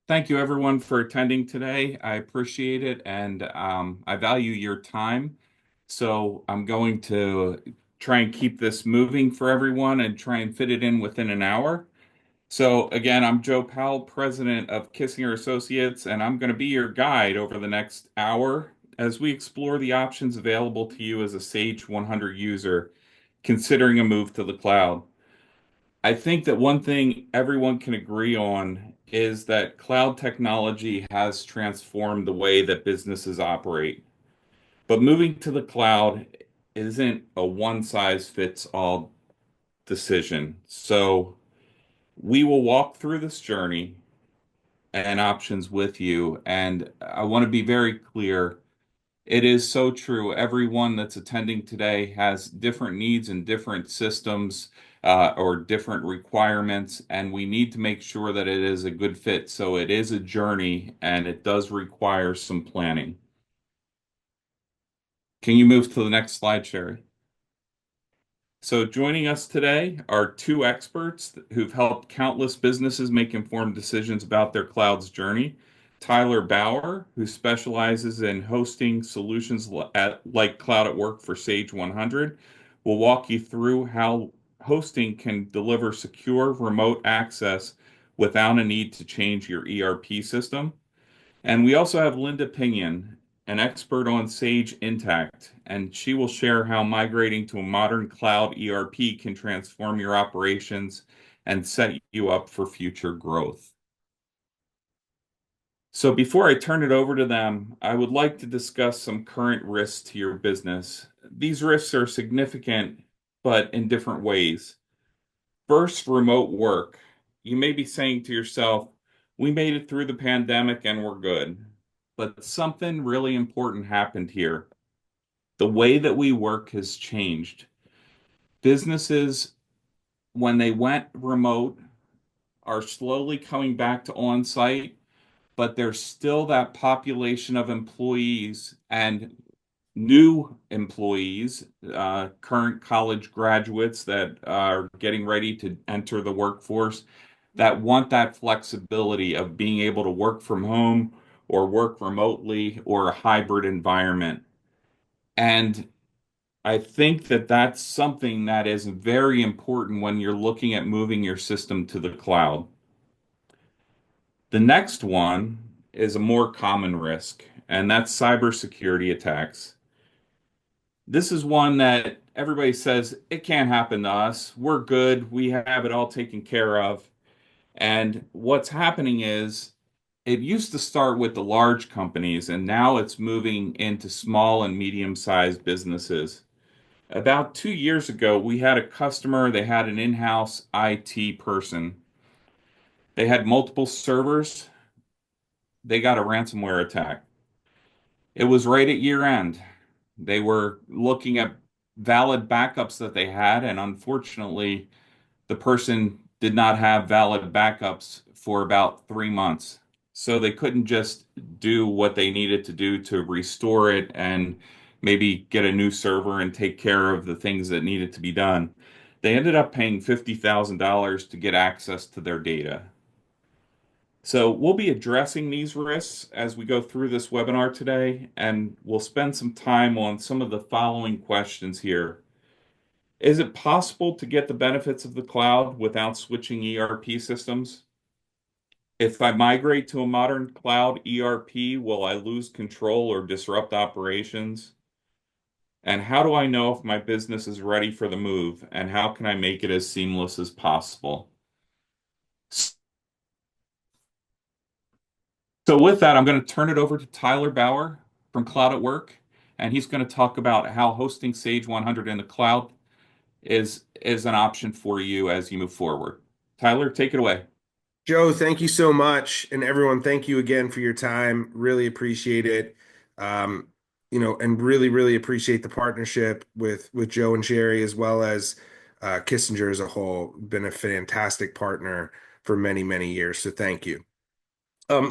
Thank you, everyone, for attending today. I appreciate it, and I value your time. So I'm going to try and keep this moving for everyone and try and fit it in within an hour. So again, I'm Joe Powell, president of Kissinger Associates, and I'm going to be your guide over the next hour as we explore the options available to you as a Sage 100 user considering a move to the cloud. I think that one thing everyone can agree on is that cloud technology has transformed the way that businesses operate. But moving to the cloud isn't a one size fits all decision. So we will walk through this journey and options with you. And I want to be very clear. It is so true. Everyone that's attending today has different needs and different systems or different requirements, and we need to make sure that it is a good fit. So it is a journey and it does require some planning. Can you move to the next slide, Sherry? So joining us today are two experts who've helped countless businesses make informed decisions about their cloud's journey. Tyler Bauer, who specializes in hosting solutions like Cloud at Work for Sage 100, will walk you through how hosting can deliver secure remote access without a need to change your ERP system. And we also have Linda Pinion, an expert on Sage Intacct, and she will share how migrating to a modern cloud ERP can transform your operations and set you up for future growth. So before I turn it over to them, I would like to discuss some current risks to your business. These risks are significant, but in different ways. First, remote work. You may be saying to yourself, we made it through the pandemic and we're good. But something really important happened here. The way that we work has changed. Businesses, when they went remote, are slowly coming back to on-site, but there's still that population of employees and new employees, current college graduates that are getting ready to enter the workforce that want that flexibility of being able to work from home or work remotely or a hybrid environment. And I think that that's something that is very important when you're looking at moving your system to the cloud. The next one is a more common risk, and that's cybersecurity attacks. This is one that everybody says it can't happen to us. We're good. We have it all taken care of. And what's happening is it used to start with the large companies, and now it's moving into small and medium-sized businesses. About 2 years ago, we had a customer, they had an in-house IT person. They had multiple servers. They got a ransomware attack. It was right at year end. They were looking at valid backups that they had, and unfortunately, the person did not have valid backups for about 3 months. So they couldn't just do what they needed to do to restore it and maybe get a new server and take care of the things that needed to be done. They ended up paying $50,000 to get access to their data. So we'll be addressing these risks as we go through this webinar today, and we'll spend some time on some of the following questions here. Is it possible to get the benefits of the cloud without switching ERP systems? If I migrate to a modern cloud ERP, will I lose control or disrupt operations? And how do I know if my business is ready for the move? And how can I make it as seamless as possible? So with that, I'm going to turn it over to Tyler Bauer from Cloud at Work, and he's going to talk about how hosting Sage 100 in the cloud is an option for you as you move forward. Tyler, take it away. Joe, thank you so much. And everyone, thank you again for your time. Really appreciate it. Um, and really appreciate the partnership with Joe and Sherry as well as Kissinger as a whole. Been a fantastic partner for many years. So thank you.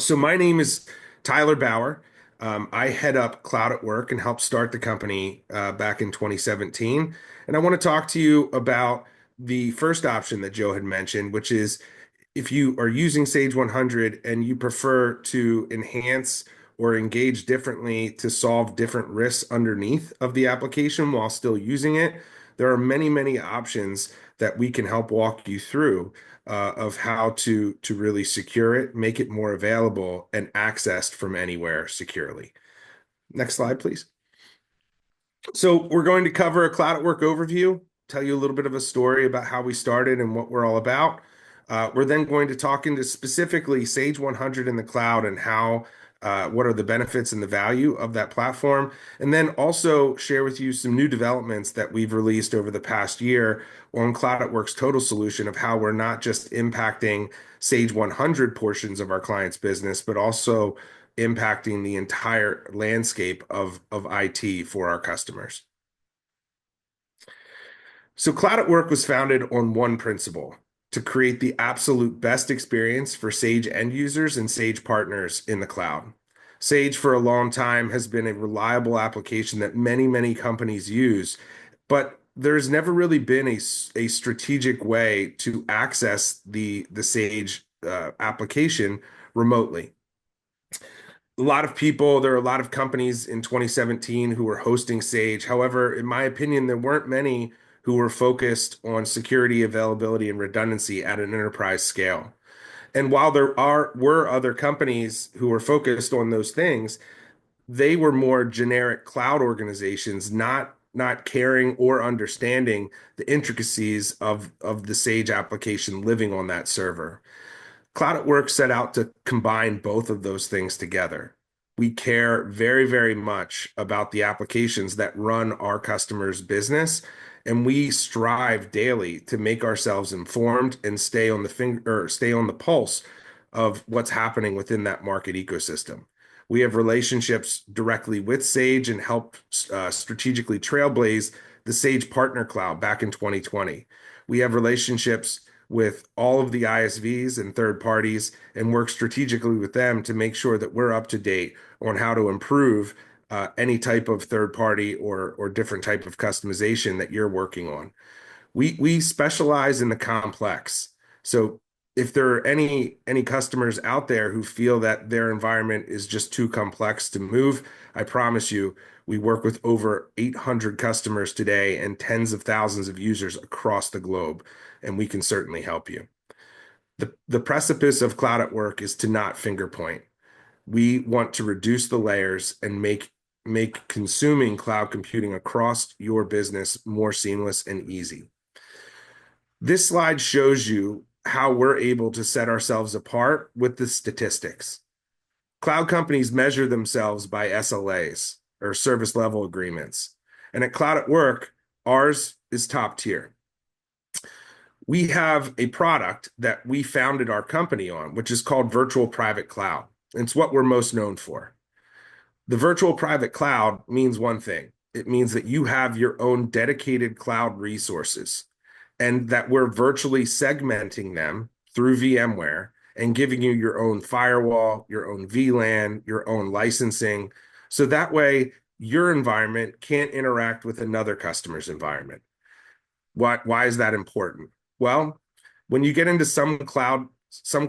So my name is Tyler Bauer. I head up Cloud at Work and helped start the company back in 2017. And I want to talk to you about the first option that Joe had mentioned, which is if you are using Sage 100 and you prefer to enhance or engage differently to solve different risks underneath of the application while still using it, there are many, many options that we can help walk you through of how to really secure it, make it more available and accessed from anywhere securely. Next slide, please. So we're going to cover a Cloud at Work overview, tell you a little bit of a story about how we started and what we're all about. We're then going to talk into specifically Sage 100 in the cloud and how, what are the benefits and the value of that platform, and then also share with you some new developments that we've released over the past year on Cloud at Work's total solution of how we're not just impacting Sage 100 portions of our clients' business, but also impacting the entire landscape of IT for our customers. So Cloud at Work was founded on one principle: to create the absolute best experience for Sage end users and Sage partners in the cloud. Sage for a long time has been a reliable application that many, many companies use, but there's never really been a strategic way to access the Sage application remotely. There are a lot of companies in 2017 who were hosting Sage. However, in my opinion, there weren't many who were focused on security, availability, and redundancy at an enterprise scale. And while were other companies who were focused on those things, they were more generic cloud organizations, not caring or understanding the intricacies of the Sage application living on that server. Cloud at Work set out to combine both of those things together. We care very, very much about the applications that run our customers' business, and we strive daily to make ourselves informed and stay on the pulse of what's happening within that market ecosystem. We have relationships directly with Sage and help strategically trailblaze the Sage Partner Cloud back in 2020. We have relationships with all of the ISVs and third parties and work strategically with them to make sure that we're up to date on how to improve any type of third party or different type of customization that you're working on. We specialize in the complex. So if there are any customers out there who feel that their environment is just too complex to move, I promise you, we work with over 800 customers today and tens of thousands of users across the globe, and we can certainly help you. The precipice of Cloud at Work is to not finger point. We want to reduce the layers and make consuming cloud computing across your business more seamless and easy. This slide shows you how we're able to set ourselves apart with the statistics. Cloud companies measure themselves by SLAs or service level agreements. And at Cloud at Work, ours is top tier. We have a product that we founded our company on, which is called Virtual Private Cloud. It's what we're most known for. The Virtual Private Cloud means one thing. It means that you have your own dedicated cloud resources and that we're virtually segmenting them through VMware and giving you your own firewall, your own VLAN, your own licensing. So that way your environment can't interact with another customer's environment. Why is that important? Well, when you get into some cloud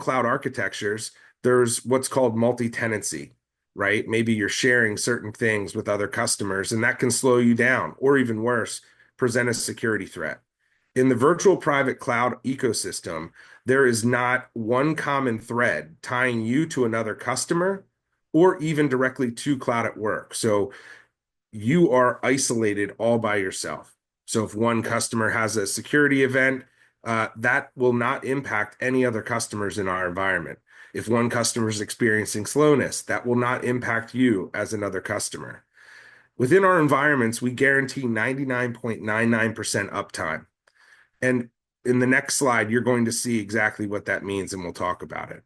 architectures, there's what's called multi-tenancy, right? Maybe you're sharing certain things with other customers, and that can slow you down, or even worse, present a security threat. In the virtual private cloud ecosystem, there is not one common thread tying you to another customer or even directly to Cloud at Work. So you are isolated all by yourself. So if one customer has a security event, that will not impact any other customers in our environment. If one customer is experiencing slowness, that will not impact you as another customer. Within our environments, we guarantee 99.99% uptime. And in the next slide, you're going to see exactly what that means, and we'll talk about it.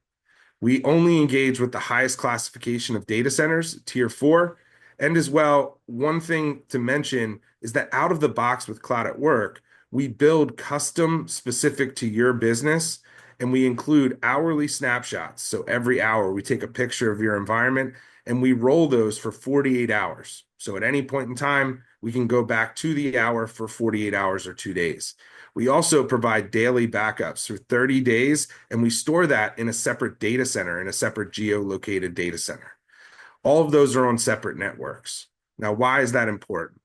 We only engage with the highest classification of data centers, tier 4. And as well, one thing to mention is that out of the box with Cloud at Work, we build custom specific to your business, and we include hourly snapshots. So every hour, we take a picture of your environment, and we roll those for 48 hours. So at any point in time, we can go back to the hour for 48 hours or 2 days. We also provide daily backups for 30 days, and we store that in a separate data center, in a separate geo-located data center. All of those are on separate networks. Now, why is that important?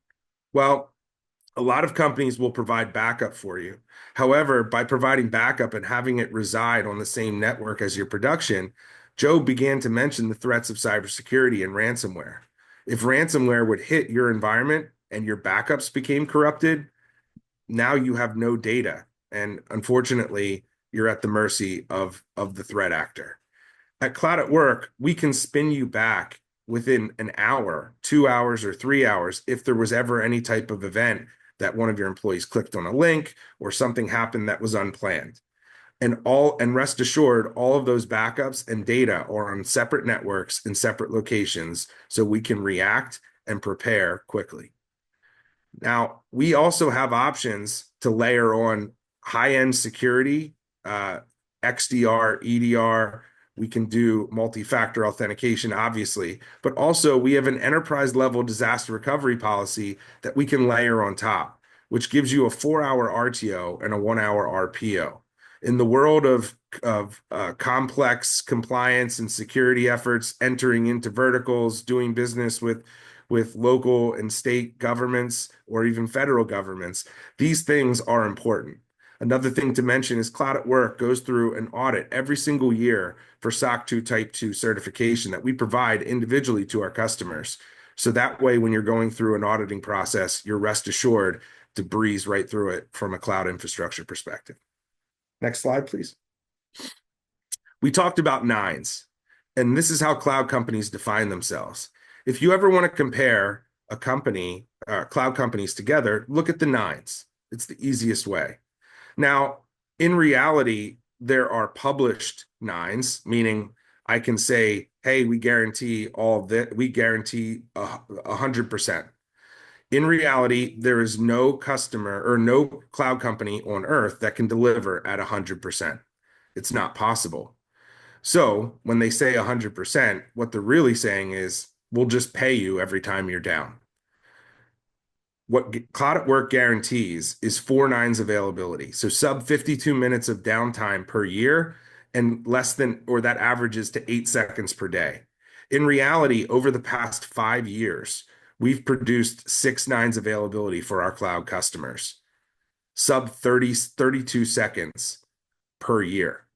Well, a lot of companies will provide backup for you. However, by providing backup and having it reside on the same network as your production, Joe began to mention the threats of cybersecurity and ransomware. If ransomware would hit your environment and your backups became corrupted, now you have no data. And unfortunately, you're at the mercy of the threat actor. At Cloud at Work, we can spin you back within an hour, 2 hours, or 3 hours if there was ever any type of event that one of your employees clicked on a link or something happened that was unplanned. And rest assured, all of those backups and data are on separate networks in separate locations so we can react and prepare quickly. Now, we also have options to layer on high-end security, XDR, EDR. We can do multi-factor authentication, obviously, but also we have an enterprise-level disaster recovery policy that we can layer on top, which gives you a 4-hour RTO and a 1-hour RPO. In the world of complex compliance and security efforts, entering into verticals, doing business with local and state governments or even federal governments, these things are important. Another thing to mention is Cloud at Work goes through an audit every single year for SOC 2 Type 2 certification that we provide individually to our customers. So that way, when you're going through an auditing process, you're rest assured to breeze right through it from a cloud infrastructure perspective. Next slide, please. We talked about nines, and this is how cloud companies define themselves. If you ever want to compare a company, cloud companies together, look at the nines. It's the easiest way. Now, in reality, there are published nines, meaning I can say, hey, we guarantee all that, we guarantee 100%. In reality, there is no customer or no cloud company on earth that can deliver at 100%. It's not possible. So when they say 100%, what they're really saying is, we'll just pay you every time you're down. What Cloud at Work guarantees is 4 nines availability. So sub 52 minutes of downtime per year and less than, or that averages to 8 seconds per day. In reality, over the past 5 years, we've produced 6 nines availability for our cloud customers, sub 32 seconds per year.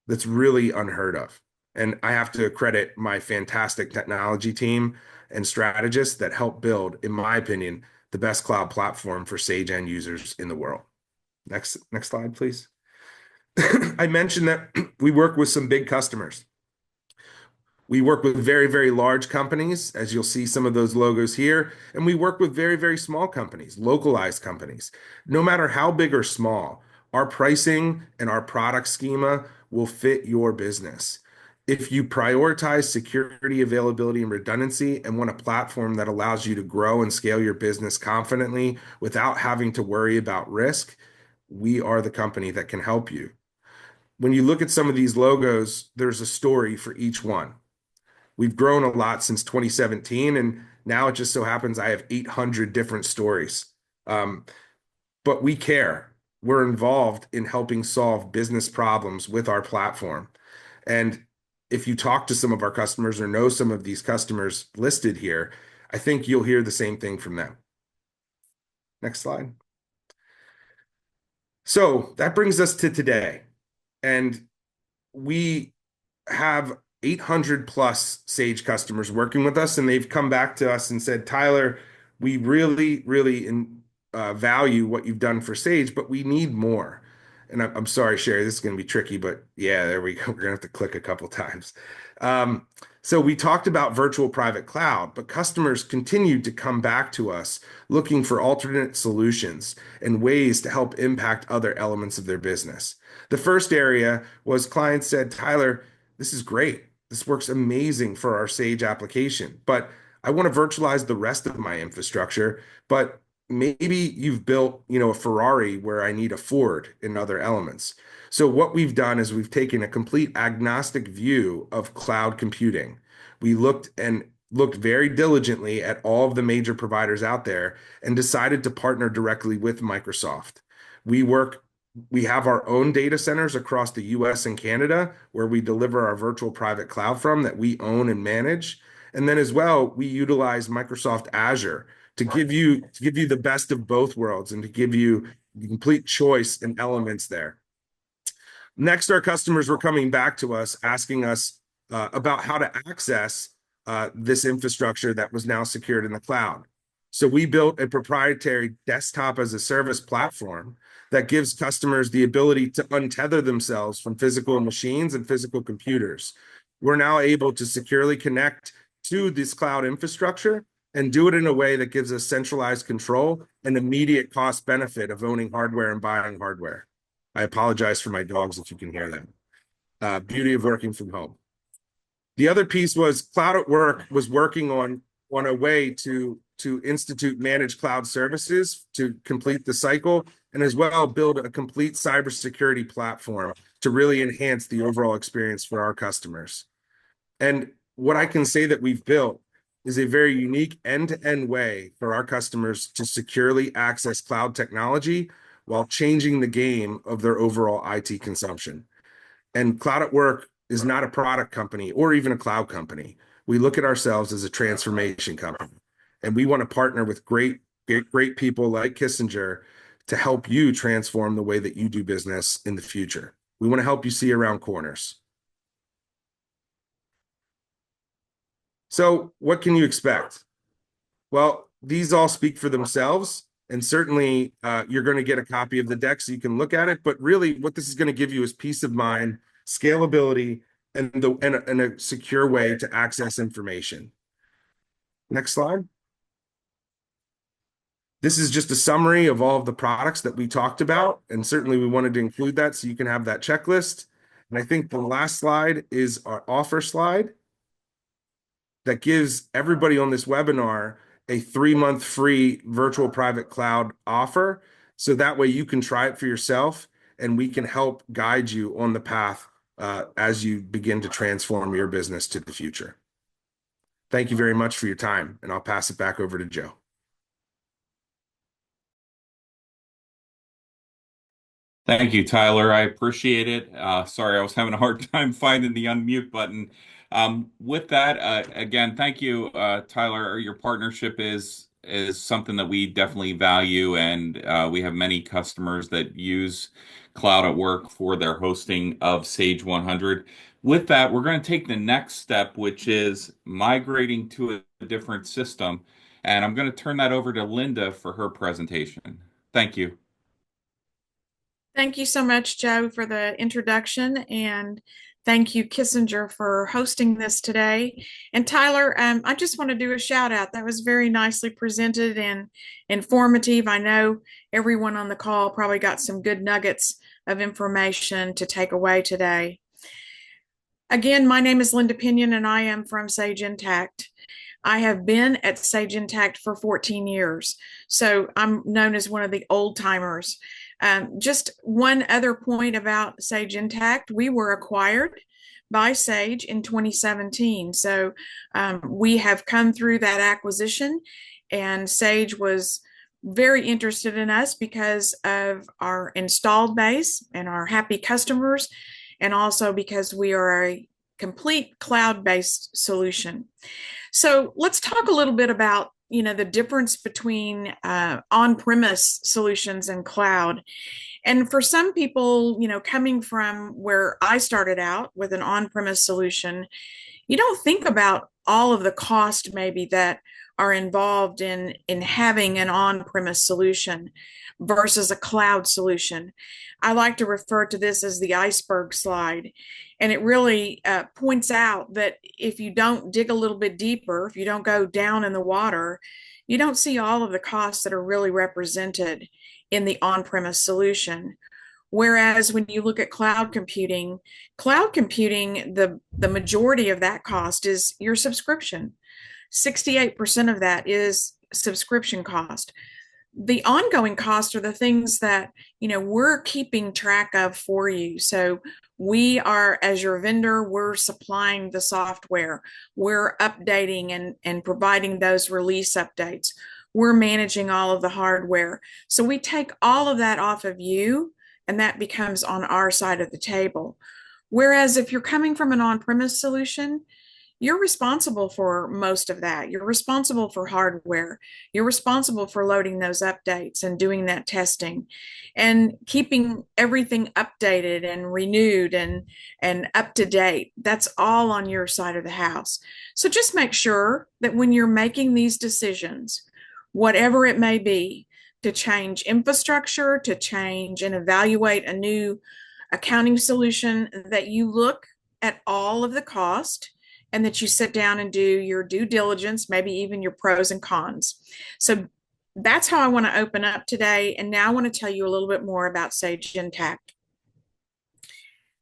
That's really unheard of. And I have to credit my fantastic technology team and strategists that help build, in my opinion, the best cloud platform for Sage end users in the world. Next slide, please. I mentioned that we work with some big customers. We work with very, very large companies, as you'll see some of those logos here, and we work with very, very small companies, localized companies. No matter how big or small, our pricing and our product schema will fit your business. If you prioritize security, availability, and redundancy and want a platform that allows you to grow and scale your business confidently without having to worry about risk, we are the company that can help you. When you look at some of these logos, there's a story for each one. We've grown a lot since 2017, and now it just so happens I have 800 different stories. But we care. We're involved in helping solve business problems with our platform. And if you talk to some of our customers or know some of these customers listed here, I think you'll hear the same thing from them. Next slide. So that brings us to today. And we have 800 plus Sage customers working with us, and they've come back to us and said, Tyler, we really, really value what you've done for Sage, but we need more. And I'm sorry, Sherry, this is going to be tricky, but yeah, there we go. We're going to have to click a couple times. So we talked about virtual private cloud, but customers continued to come back to us looking for alternate solutions and ways to help impact other elements of their business. The first area was clients said, Tyler, this is great. This works amazing for our Sage application, but I want to virtualize the rest of my infrastructure, but maybe you've built, a Ferrari where I need a Ford in other elements. So what we've done is we've taken a complete agnostic view of cloud computing. We looked very diligently at all of the major providers out there and decided to partner directly with Microsoft. We work, we have our own data centers across the US and Canada where we deliver our virtual private cloud from that we own and manage. And then as well, we utilize Microsoft Azure to give you the best of both worlds and to give you complete choice and elements there. Next, our customers were coming back to us asking us about how to access this infrastructure that was now secured in the cloud. So we built a proprietary desktop as a service platform that gives customers the ability to untether themselves from physical machines and physical computers. We're now able to securely connect to this cloud infrastructure and do it in a way that gives us centralized control and immediate cost benefit of owning hardware and buying hardware. I apologize for my dogs if you can hear them. Beauty of working from home. The other piece was Cloud at Work was working on a way to institute managed cloud services to complete the cycle and as well build a complete cybersecurity platform to really enhance the overall experience for our customers. And what I can say that we've built is a very unique end-to-end way for our customers to securely access cloud technology while changing the game of their overall IT consumption. And Cloud at Work is not a product company or even a cloud company. We look at ourselves as a transformation company, and we want to partner with great people like Kissinger to help you transform the way that you do business in the future. We want to help you see around corners. So what can you expect? Well, these all speak for themselves. And certainly you're going to get a copy of the deck so you can look at it. But really what this is going to give you is peace of mind, scalability, and a secure way to access information. Next slide. This is just a summary of all of the products that we talked about. And certainly we wanted to include that so you can have that checklist. And I think the last slide is our offer slide that gives everybody on this webinar a 3-month free virtual private cloud offer. So that way you can try it for yourself and we can help guide you on the path as you begin to transform your business to the future. Thank you very much for your time, and I'll pass it back over to Joe. Thank you, Tyler. I appreciate it. Sorry, I was having a hard time finding the unmute button. With that, again, thank you, Tyler. Your partnership is something that we definitely value, and we have many customers that use Cloud at Work for their hosting of Sage 100. With that, we're going to take the next step, which is migrating to a different system, and I'm going to turn that over to Linda for her presentation. Thank you. Thank you so much, Joe, for the introduction, and thank you, Kissinger, for hosting this today. And Tyler, I just want to do a shout out. That was very nicely presented and informative. I know everyone on the call probably got some good nuggets of information to take away today. Again, my name is Linda Pinion, and I am from Sage Intacct. I have been at Sage Intacct for 14 years, so I'm known as one of the old timers. Just one other point about Sage Intacct, we were acquired by Sage in 2017. So we have come through that acquisition, and Sage was very interested in us because of our installed base and our happy customers, and also because we are a complete cloud-based solution. So let's talk a little bit about the difference between on-premise solutions and cloud. And for some people, coming from where I started out with an on-premise solution, you don't think about all of the cost maybe that are involved in having an on-premise solution versus a cloud solution. I like to refer to this as the iceberg slide. And it really points out that if you don't dig a little bit deeper, if you don't go down in the water, you don't see all of the costs that are really represented in the on-premise solution. Whereas when you look at cloud computing, the majority of that cost is your subscription. 68% of that is subscription cost. The ongoing costs are the things that we're keeping track of for you. So we are, as your vendor, we're supplying the software, we're updating and providing those release updates, we're managing all of the hardware. So we take all of that off of you, and that becomes on our side of the table. Whereas if you're coming from an on-premise solution, you're responsible for most of that. You're responsible for hardware. You're responsible for loading those updates and doing that testing and keeping everything updated and renewed and up to date. That's all on your side of the house. So just make sure that when you're making these decisions, whatever it may be, to change infrastructure, to change and evaluate a new accounting solution, that you look at all of the cost and that you sit down and do your due diligence, maybe even your pros and cons. So that's how I want to open up today. And now I want to tell you a little bit more about Sage Intacct.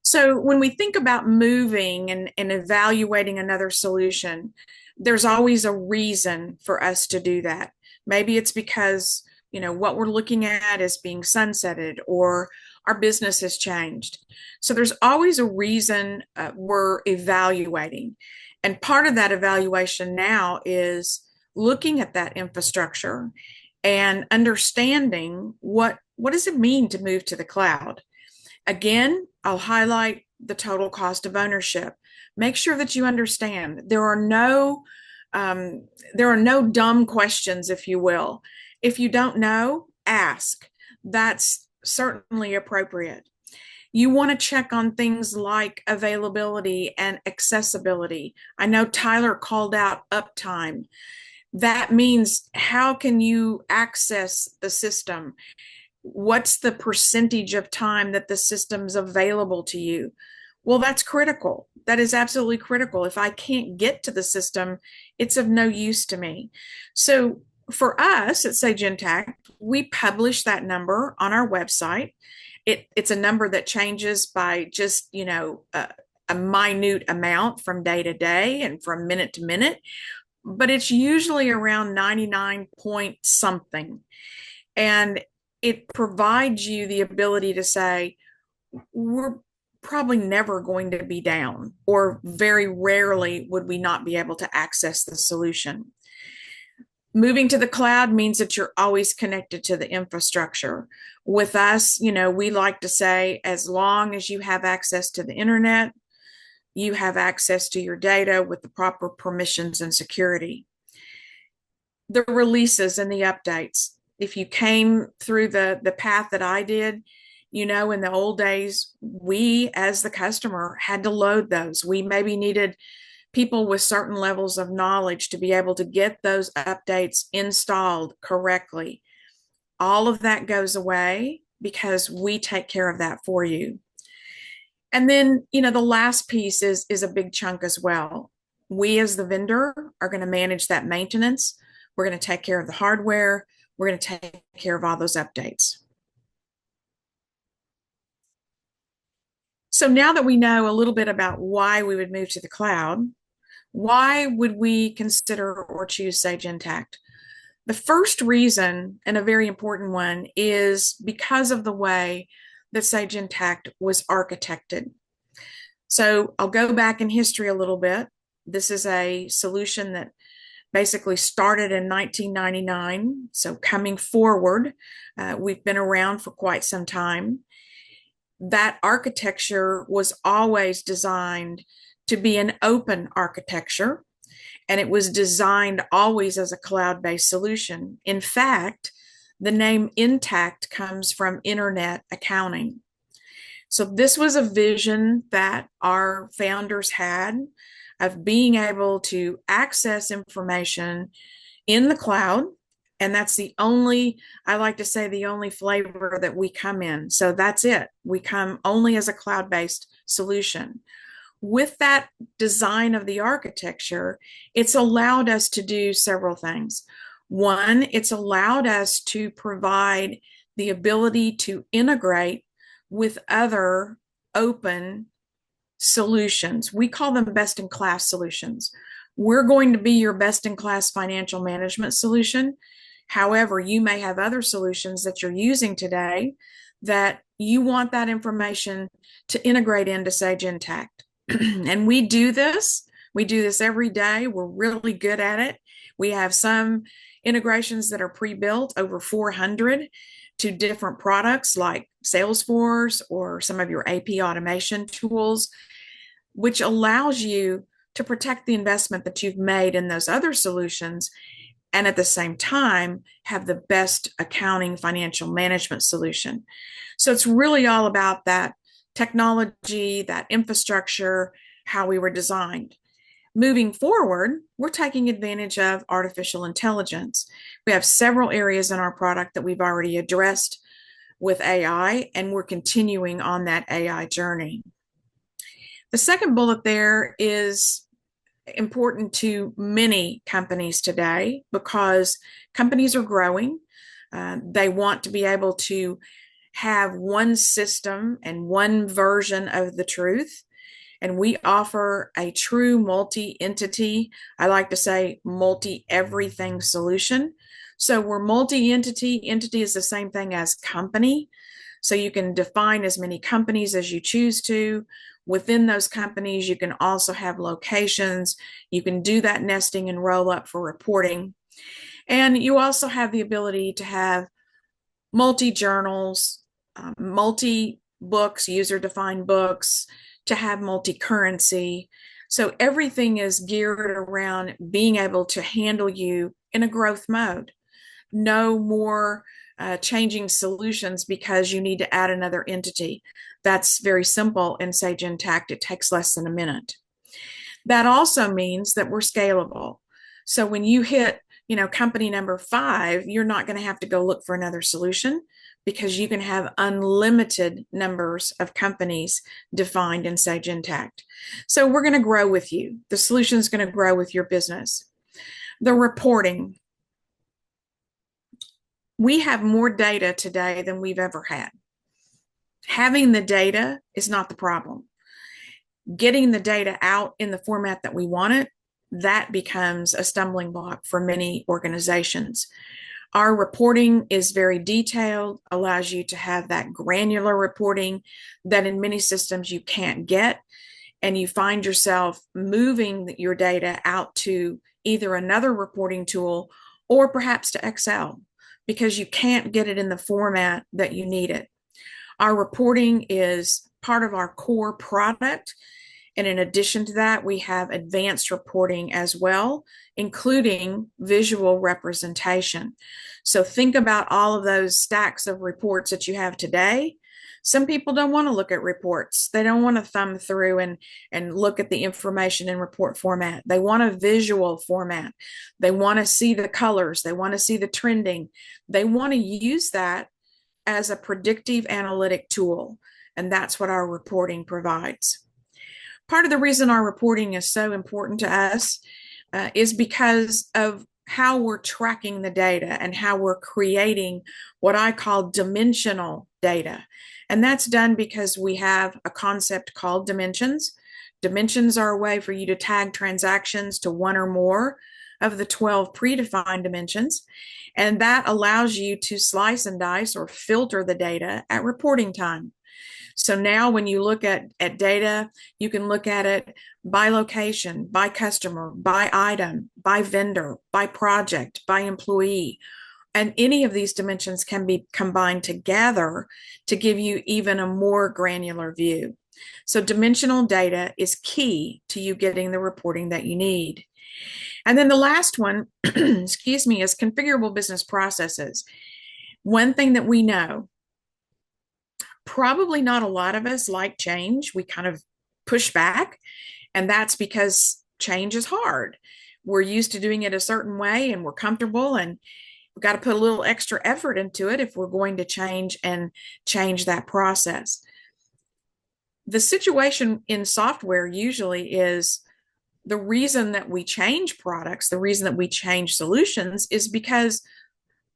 So when we think about moving and evaluating another solution, there's always a reason for us to do that. Maybe it's because, what we're looking at is being sunsetted, or our business has changed. So there's always a reason we're evaluating. And part of that evaluation now is looking at that infrastructure and understanding what does it mean to move to the cloud. Again, I'll highlight the total cost of ownership. Make sure that you understand there are no dumb questions, if you will. If you don't know, ask. That's certainly appropriate. You want to check on things like availability and accessibility. I know Tyler called out uptime. That means how can you access the system? What's the percentage of time that the system's available to you? Well, that's critical. That is absolutely critical. If I can't get to the system, it's of no use to me. So for us at Sage Intacct, we publish that number on our website. It's a number that changes by just, a minute amount from day to day and from minute to minute, but it's usually around 99 point something. And it provides you the ability to say, we're probably never going to be down, or very rarely would we not be able to access the solution. Moving to the cloud means that you're always connected to the infrastructure. With us, we like to say, as long as you have access to the internet, you have access to your data with the proper permissions and security. The releases and the updates. If you came through the path that I did, in the old days, we as the customer had to load those. We maybe needed people with certain levels of knowledge to be able to get those updates installed correctly. All of that goes away because we take care of that for you. And then, the last piece is a big chunk as well. We as the vendor are going to manage that maintenance. We're going to take care of the hardware. We're going to take care of all those updates. So now that we know a little bit about why we would move to the cloud, why would we consider or choose Sage Intacct? The first reason, and a very important one, is because of the way that Sage Intacct was architected. So I'll go back in history a little bit. This is a solution that basically started in 1999. So coming forward, we've been around for quite some time. That architecture was always designed to be an open architecture, and it was designed always as a cloud-based solution. In fact, the name Intacct comes from internet accounting. So this was a vision that our founders had of being able to access information in the cloud. And that's I like to say, the only flavor that we come in. So that's it. We come only as a cloud-based solution. With that design of the architecture, it's allowed us to do several things. One, it's allowed us to provide the ability to integrate with other open solutions. We call them best-in-class solutions. We're going to be your best-in-class financial management solution. However, you may have other solutions that you're using today that you want that information to integrate into Sage Intacct. And we do this every day. We're really good at it. We have some, integrations that are pre-built, over 400, to different products like Salesforce or some of your AP automation tools, which allows you to protect the investment that you've made in those other solutions and at the same time have the best accounting financial management solution. So it's really all about that technology, that infrastructure, how we were designed. Moving forward, we're taking advantage of artificial intelligence. We have several areas in our product that we've already addressed with AI, and we're continuing on that AI journey. The second bullet there is important to many companies today because companies are growing. They want to be able to have one system and one version of the truth. And we offer a true multi-entity, I like to say multi-everything solution. So we're multi-entity. Entity is the same thing as company. So you can define as many companies as you choose to. Within those companies, you can also have locations. You can do that nesting and roll up for reporting. And you also have the ability to have multi-journals, multi-books, user-defined books, to have multi-currency. So everything is geared around being able to handle you in a growth mode. No more changing solutions because you need to add another entity. That's very simple in Sage Intacct. It takes less than a minute. That also means that we're scalable. So when you hit, company number 5, you're not going to have to go look for another solution because you can have unlimited numbers of companies defined in Sage Intacct. So we're going to grow with you. The solution is going to grow with your business. The reporting. We have more data today than we've ever had. Having the data is not the problem. Getting the data out in the format that we want it, that becomes a stumbling block for many organizations. Our reporting is very detailed, allows you to have that granular reporting that in many systems you can't get, and you find yourself moving your data out to either another reporting tool or perhaps to Excel because you can't get it in the format that you need it. Our reporting is part of our core product. And in addition to that, we have advanced reporting as well, including visual representation. So think about all of those stacks of reports that you have today. Some people don't want to look at reports. They don't want to thumb through and look at the information in report format. They want a visual format. They want to see the colors. They want to see the trending. They want to use that as a predictive analytic tool. And that's what our reporting provides. Part of the reason our reporting is so important to us is because of how we're tracking the data and how we're creating what I call dimensional data. And that's done because we have a concept called dimensions. Dimensions are a way for you to tag transactions to one or more of the 12 predefined dimensions. And that allows you to slice and dice or filter the data at reporting time. So now when you look at data, you can look at it by location, by customer, by item, by vendor, by project, by employee. And any of these dimensions can be combined together to give you even a more granular view. So dimensional data is key to you getting the reporting that you need. And then the last one, excuse me, is configurable business processes. One thing that we know, probably not a lot of us like change. We kind of push back, and that's because change is hard. We're used to doing it a certain way and we're comfortable, and we've got to put a little extra effort into it if we're going to change that process. The situation in software usually is the reason that we change products, the reason that we change solutions is because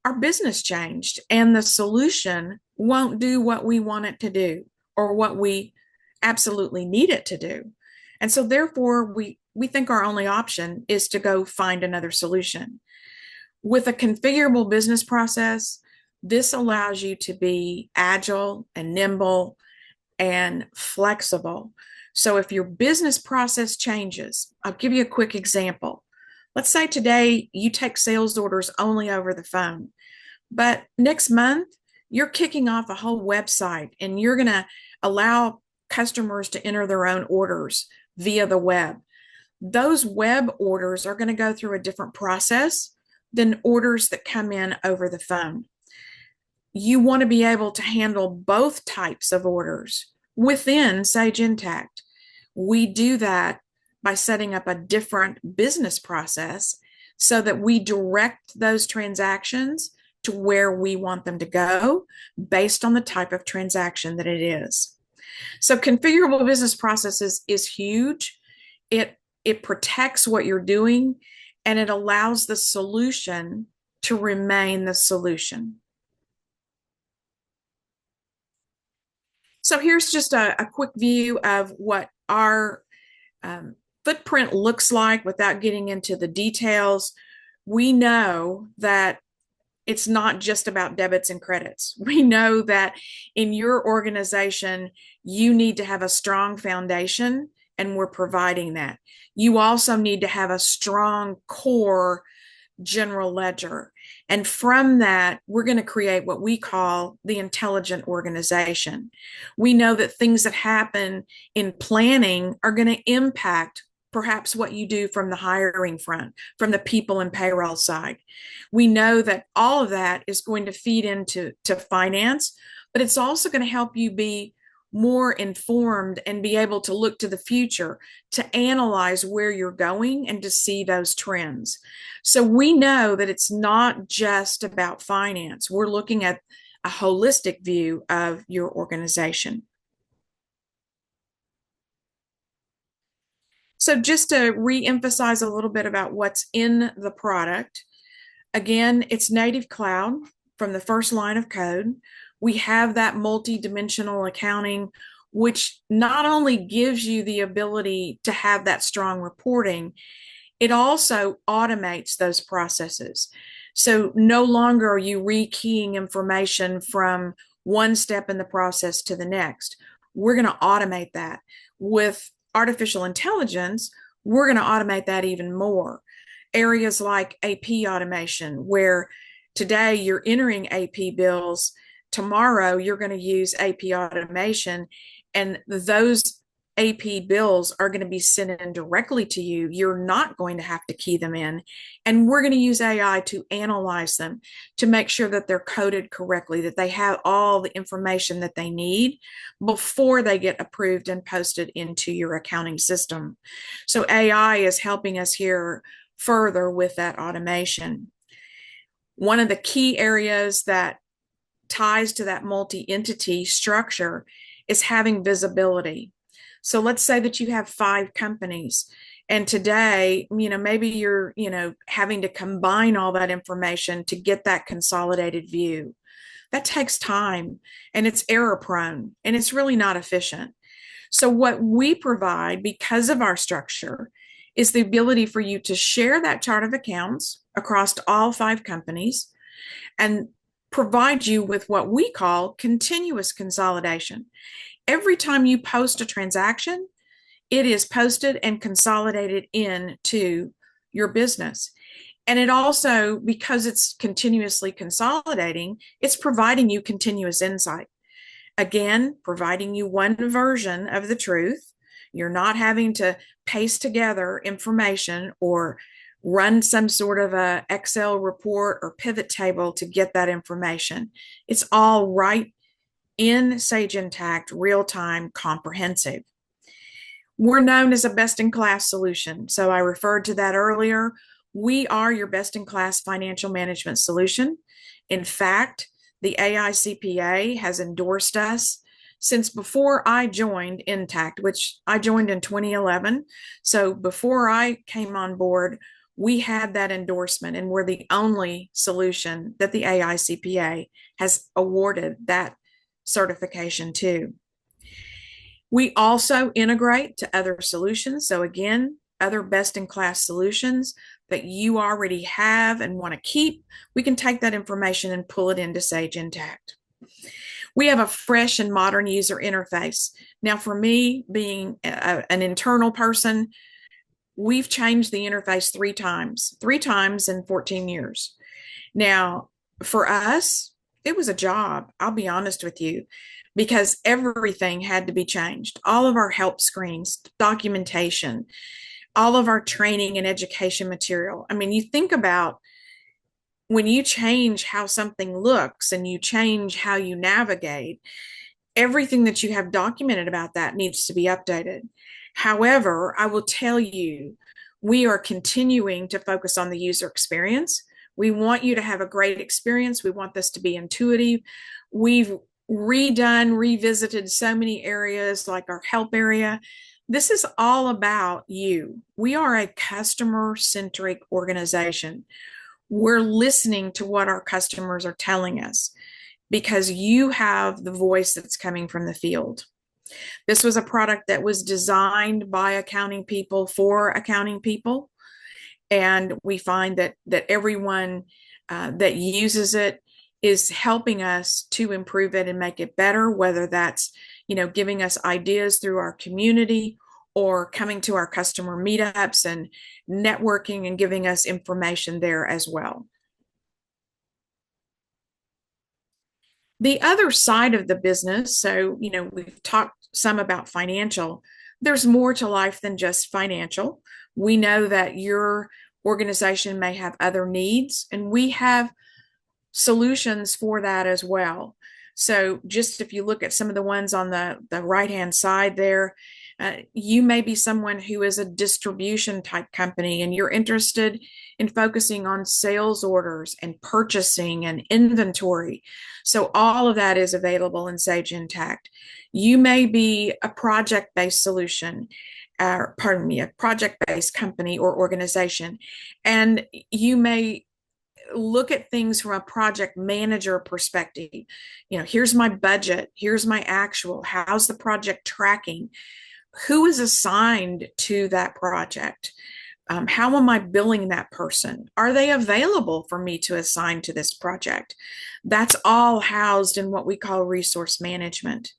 our business changed and the solution won't do what we want it to do or what we absolutely need it to do. And so therefore we think our only option is to go find another solution. With a configurable business process, this allows you to be agile and nimble and flexible. So if your business process changes, I'll give you a quick example. Let's say today you take sales orders only over the phone, but next month you're kicking off a whole website and you're going to allow customers to enter their own orders via the web. Those web orders are going to go through a different process than orders that come in over the phone. You want to be able to handle both types of orders within Sage Intacct. We do that by setting up a different business process so that we direct those transactions to where we want them to go based on the type of transaction that it is. So configurable business processes is huge. It protects what you're doing, and it allows the solution to remain the solution. So here's just a quick view of what our footprint looks like without getting into the details. We know that it's not just about debits and credits. We know that in your organization, you need to have a strong foundation, and we're providing that. You also need to have a strong core general ledger. And from that, we're going to create what we call the intelligent organization. We know that things that happen in planning are going to impact perhaps what you do from the hiring front, from the people and payroll side. We know that all of that is going to feed into finance, but it's also going to help you be more informed and be able to look to the future to analyze where you're going and to see those trends. So we know that it's not just about finance. We're looking at a holistic view of your organization. So just to re-emphasize a little bit about what's in the product, again, it's native cloud from the first line of code. We have that multi-dimensional accounting, which not only gives you the ability to have that strong reporting, it also automates those processes. So no longer are you rekeying information from one step in the process to the next. We're going to automate that. With artificial intelligence, we're going to automate that even more. Areas like AP automation, where today you're entering AP bills, tomorrow you're going to use AP automation, and those AP bills are going to be sent in directly to you. You're not going to have to key them in. And we're going to use AI to analyze them to make sure that they're coded correctly, that they have all the information that they need before they get approved and posted into your accounting system. So AI is helping us here further with that automation. One of the key areas that ties to that multi-entity structure is having visibility. So let's say that you have 5 companies, and today, maybe you're, having to combine all that information to get that consolidated view. That takes time, and it's error prone, and it's really not efficient. So what we provide, because of our structure, is the ability for you to share that chart of accounts across all 5 companies and provide you with what we call continuous consolidation. Every time you post a transaction, it is posted and consolidated into your business. And it also, because it's continuously consolidating, it's providing you continuous insight. Again, providing you one version of the truth. You're not having to paste together information or run some sort of a Excel report or pivot table to get that information. It's all right in Sage Intacct, real-time, comprehensive. We're known as a best-in-class solution. So I referred to that earlier. We are your best-in-class financial management solution. In fact, the AICPA has endorsed us since before I joined Intacct, which I joined in 2011. So before I came on board, we had that endorsement, and we're the only solution that the AICPA has awarded that certification to. We also integrate to other solutions. So again, other best-in-class solutions that you already have and want to keep, we can take that information and pull it into Sage Intacct. We have a fresh and modern user interface. Now, for me, being an internal person, we've changed the interface three times in 14 years. Now, for us, it was a job, I'll be honest with you, because everything had to be changed. All of our help screens, documentation, all of our training and education material. I mean, you think about when you change how something looks and you change how you navigate, everything that you have documented about that needs to be updated. However, I will tell you, we are continuing to focus on the user experience. We want you to have a great experience. We want this to be intuitive. We've revisited so many areas like our help area. This is all about you. We are a customer-centric organization. We're listening to what our customers are telling us because you have the voice that's coming from the field. This was a product that was designed by accounting people for accounting people. And we find that everyone that uses it is helping us to improve it and make it better, whether that's, giving us ideas through our community or coming to our customer meetups and networking and giving us information there as well. The other side of the business, so, we've talked some about financial. There's more to life than just financial. We know that your organization may have other needs, and we have solutions for that as well. So just if you look at some of the ones on the right-hand side there, you may be someone who is a distribution type company and you're interested in focusing on sales orders and purchasing and inventory. So all of that is available in Sage Intacct. You may be a project-based solution, a project-based company or organization, and you may look at things from a project manager perspective. Here's my budget, here's my actual, how's the project tracking? Who is assigned to that project? How am I billing that person? Are they available for me to assign to this project? That's all housed in what we call resource management.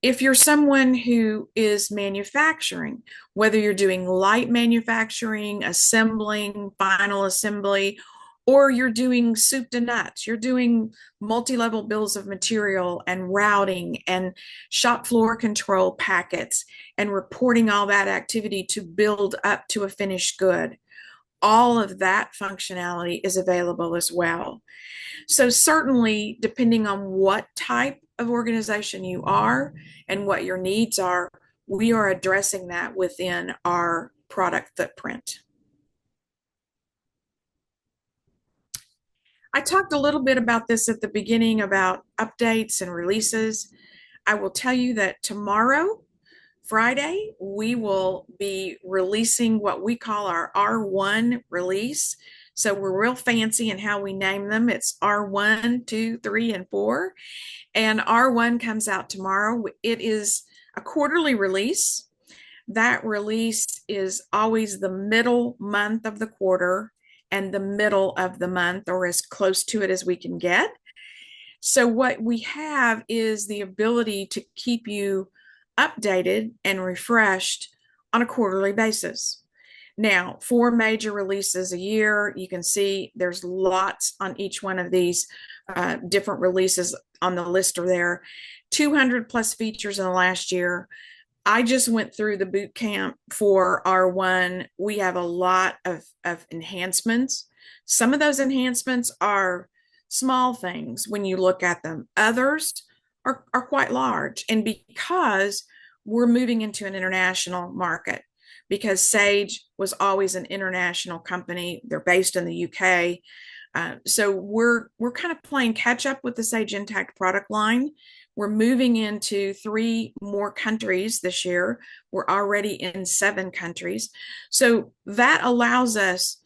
If you're someone who is manufacturing, whether you're doing light manufacturing, assembling, final assembly, or you're doing soup to nuts, you're doing multi-level bills of material and routing and shop floor control packets and reporting all that activity to build up to a finished good. All of that functionality is available as well. So certainly, depending on what type of organization you are and what your needs are, we are addressing that within our product footprint. I talked a little bit about this at the beginning about updates and releases. I will tell you that tomorrow, Friday, we will be releasing what we call our R1 release. So we're real fancy in how we name them. It's R1, 2, 3, and 4. And R1 comes out tomorrow. It is a quarterly release. That release is always the middle month of the quarter and the middle of the month, or as close to it as we can get. So what we have is the ability to keep you updated and refreshed on a quarterly basis. Now, 4 major releases a year. You can see there's lots on each one of these different releases on the lister there. 200 plus features in the last year. I just went through the boot camp for R1. We have a lot of enhancements. Some of those enhancements are small things when you look at them. Others are quite large. And because we're moving into an international market, because Sage was always an international company, they're based in the UK. So we're kind of playing catch up with the Sage Intacct product line. We're moving into 3 more countries this year. We're already in 7 countries. So that allows us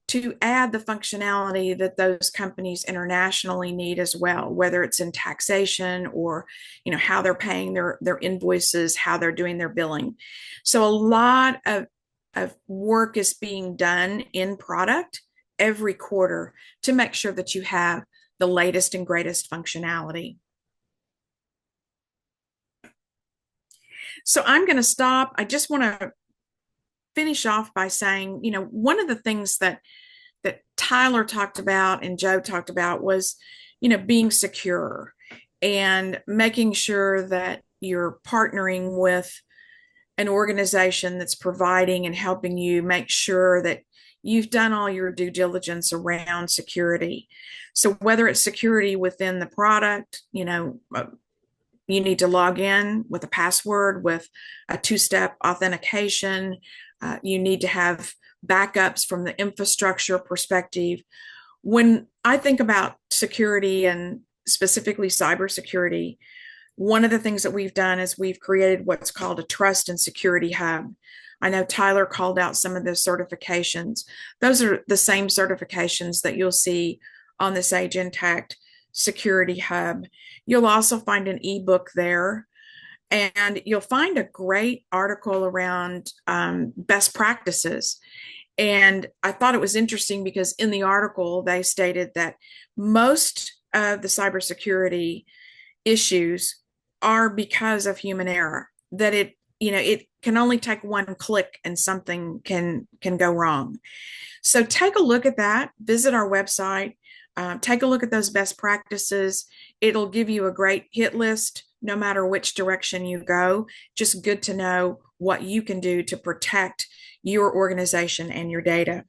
to add the functionality that those companies internationally need as well, whether it's in taxation or, how they're paying their invoices, how they're doing their billing. So a lot of work is being done in product every quarter to make sure that you have the latest and greatest functionality. So I'm going to stop. I just want to finish off by saying, one of the things that Tyler talked about and Joe talked about was, being secure and making sure that you're partnering with an organization that's providing and helping you make sure that you've done all your due diligence around security. So whether it's security within the product, you need to log in with a password with a two-step authentication. You need to have backups from the infrastructure perspective. When I think about security and specifically cybersecurity, one of the things that we've done is we've created what's called a trust and security hub. I know Tyler called out some of those certifications. Those are the same certifications that you'll see on the Sage Intacct Security Hub. You'll also find an ebook there, and you'll find a great article around best practices. And I thought it was interesting because in the article, they stated that most of the cybersecurity issues are because of human error, that it can only take one click and something can go wrong. So take a look at that, visit our website, take a look at those best practices. It'll give you a great hit list no matter which direction you go. Just good to know what you can do to protect your organization and your data.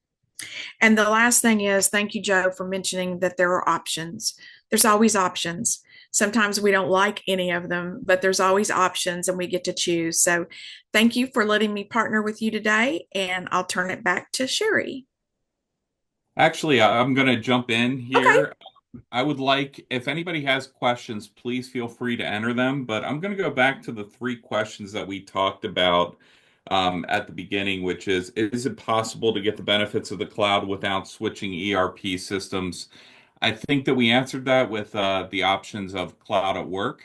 And the last thing is, thank you, Joe, for mentioning that there are options. There's always options. Sometimes we don't like any of them, but there's always options and we get to choose. So thank you for letting me partner with you today, and I'll turn it back to Sherry. Actually, I'm going to jump in Okay. here. I would like, if anybody has questions, please feel free to enter them. But I'm going to go back to the three questions that we talked about at the beginning, which is it possible to get the benefits of the cloud without switching ERP systems? I think that we answered that with the options of cloud at work.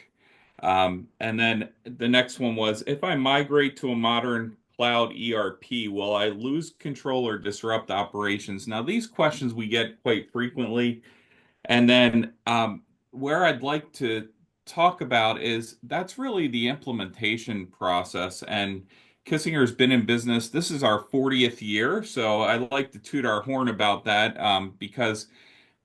And then the next one was, if I migrate to a modern cloud ERP, will I lose control or disrupt operations? Now, these questions we get quite frequently. And then where I'd like to talk about is that's really the implementation process. And Kissinger's been in business. This is our 40th year. So I like to toot our horn about that because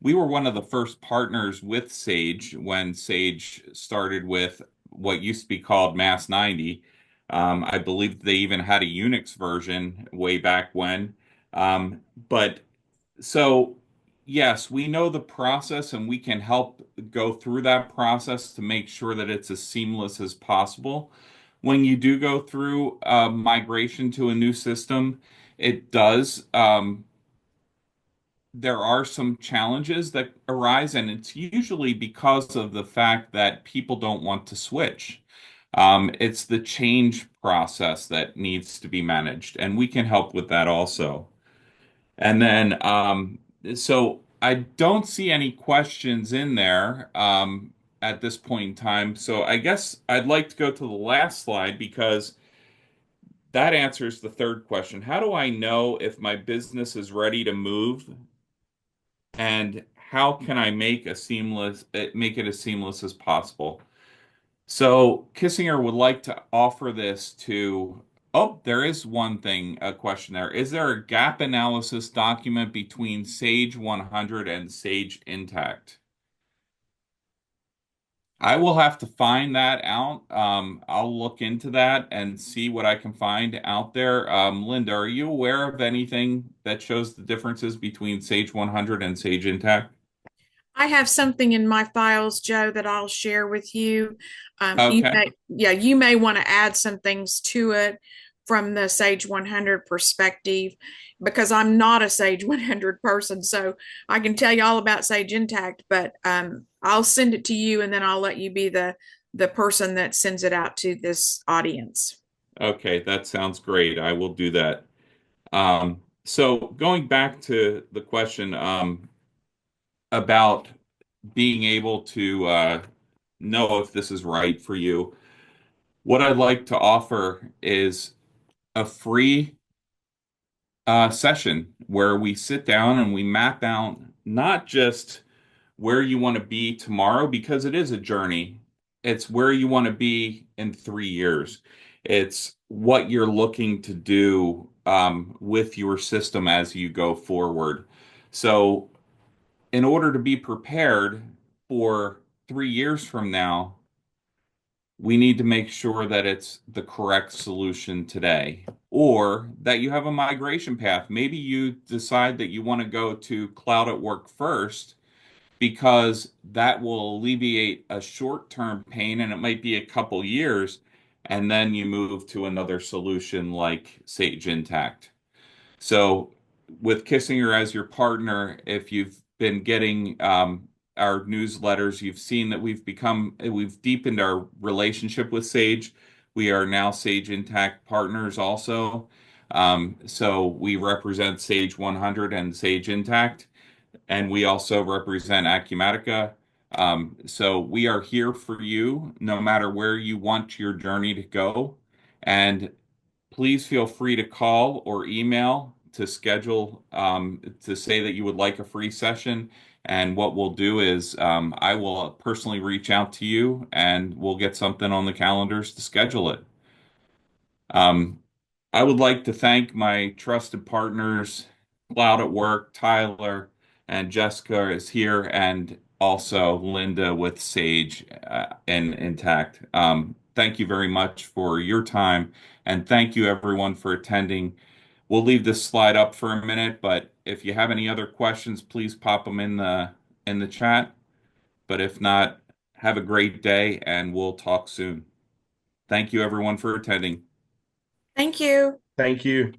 we were one of the first partners with Sage when Sage started with what used to be called Mass 90. I believe they even had a Unix version way back when. Um, but so, yes, we know the process and we can help go through that process to make sure that it's as seamless as possible. When you do go through migration to a new system, it does. There are some challenges that arise, and it's usually because of the fact that people don't want to switch. It's the change process that needs to be managed, and we can help with that also. And then, so I don't see any questions in there at this point in time. So I guess I'd like to go to the last slide because that answers the third question. How do I know if my business is ready to move, and how can I make it as seamless as possible? So Kissinger would like to offer this to, oh, there is one thing, a question there. Is there a gap analysis document between Sage 100 and Sage Intacct? I will have to find that out. I'll look into that and see what I can find out there. Linda, are you aware of anything that shows the differences between Sage 100 and Sage Intacct? I have something in my files, Joe, that I'll share with you. Okay. You may want to add some things to it from the Sage 100 perspective, because I'm not a Sage 100 person. So I can tell you all about Sage Intacct, but I'll send it to you and then I'll let you be the person that sends it out to this audience. Okay, that sounds great. I will do that. So going back to the question about being able to know if this is right for you, what I'd like to offer is a free session where we sit down and we map out not just where you want to be tomorrow, because it is a journey. It's where you want to be in 3 years. It's what you're looking to do with your system as you go forward. So, in order to be prepared for 3 years from now, we need to make sure that it's the correct solution today, or that you have a migration path. Maybe you decide that you want to go to cloud at work first because that will alleviate a short-term pain and it might be a couple years, and then you move to another solution like Sage Intacct. So, with Kissinger as your partner, if you've been getting our newsletters, you've seen that we've deepened our relationship with Sage. We are now Sage Intacct partners also. So we represent Sage 100 and Sage Intacct, and we also represent Acumatica. So we are here for you no matter where you want your journey to go. And please feel free to call or email to schedule to say that you would like a free session. And what we'll do is I will personally reach out to you and we'll get something on the calendars to schedule it. Um, I would like to thank my trusted partners, Cloud at Work, Tyler, and Jessica is here, and also Linda with Sage and Intact. Thank you very much for your time, and thank you everyone for attending. We'll leave this slide up for a minute, but if you have any other questions, please pop them in the chat. But if not, have a great day, and we'll talk soon. Thank you everyone for attending. Thank you. Thank you.